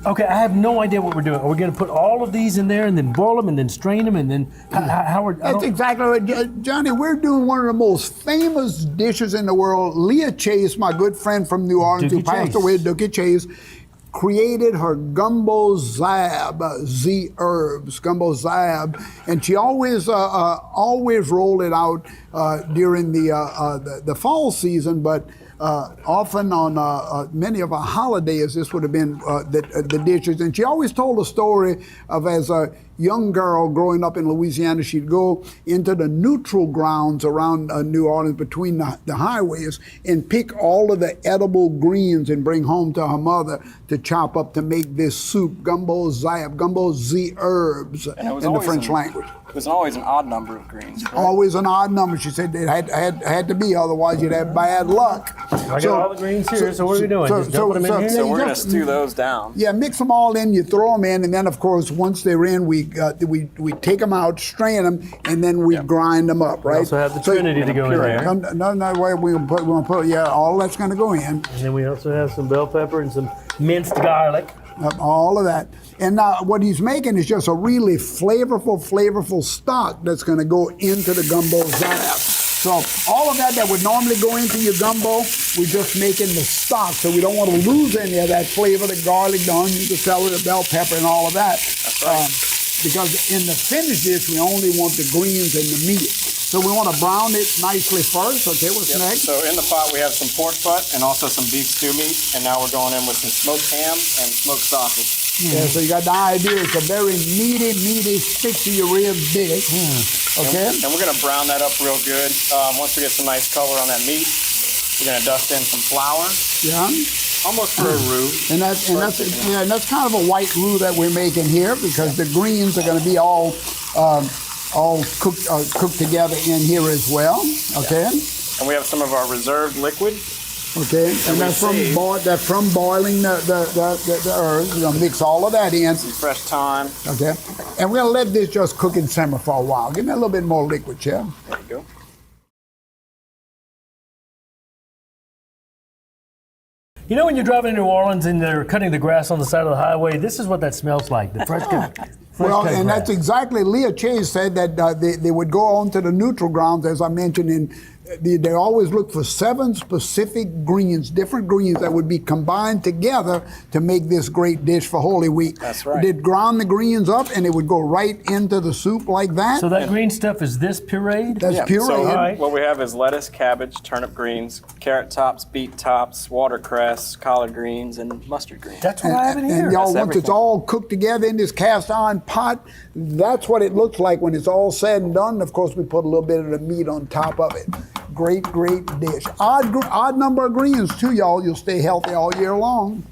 Okay, I have no idea what we're doing. Are we going to put all of these in there and then boil them and then strain them and then how are... That's exactly right, Johnny. We're doing one of the most famous dishes in the world. Leah Chase, my good friend from New Orleans, who passed away, Dooky Chase, created her Gumbo Z'Herbes, Gumbo Z'Herbes, and she always rolled it out during the fall season, but often on many of our holidays, this would have been the dishes. And she always told a story of, as a young girl growing up in Louisiana, she'd go into the neutral grounds around New Orleans between the highways and pick all of the edible greens and bring home to her mother to chop up to make this soup, Gumbo Z'Herbes, Gumbo Z'Herbes in the French language. It was always an odd number of greens. Correct? Always an odd number. She said it had to be, otherwise you'd have bad luck. I got all the greens here, so what are we doing? Just dumping them in here? So we're going to stew those down. Yeah, mix them all in, you throw them in, and then of course once they're in, we take them out, strain them, and then we grind them up, right? We also have the Trinity to go in there. No, wait, we're gonna put, yeah, all that's gonna go in. And then we also have some bell pepper and some minced garlic. All of that. And now what he's making is just a really flavorful stock that's going to go into the Gumbo Z'Herbes. So all of that would normally go into your gumbo, we're just making the stock. So we don't want to lose any of that flavor, the garlic, the onion, the celery, the bell pepper, and all of that. That's right. Because in the finished dish, we only want the greens and the meat. So we want to brown it nicely first. Okay, what's next? So in the pot we have some pork butt and also some beef stew meat, and now we're going in with some smoked ham and smoked sausage. Yeah, so you got the idea. It's a very meaty, stick to your ribs dish. Okay. And we're going to brown that up real good. Once we get some nice color on that meat, we're going to dust in some flour. Yeah. Almost for a roux. And that's kind of a white roux that we're making here, because the greens are going to be all cooked together in here as well. Okay. Yeah. And we have some of our reserved liquid. Okay, and that's from boiling the herbs. You're gonna mix all of that in. Some fresh thyme. Okay, and we're gonna let this just cook and simmer for a while. Give me a little bit more liquid, Chef. There you go. You know when you're driving in New Orleans and they're cutting the grass on the side of the highway, this is what that smells like, the fresh cut. Well, and that's exactly, Leah Chase said that they would go on to the neutral grounds, as I mentioned, and they always look for 7 specific greens, different greens that would be combined together to make this great dish for Holy Week. That's right. They'd ground the greens up and it would go right into the soup like that. So that green stuff is this pureed? That's pureed. So what we have is lettuce, cabbage, turnip greens, carrot tops, beet tops, watercress, collard greens, and mustard greens. That's what I have in here. And y'all, once it's all cooked together in this cast iron pot, that's what it looks like when it's all said and done. Of course, we put a little bit of the meat on top of it. Great dish. Odd number of greens too, y'all. You'll stay healthy all year long.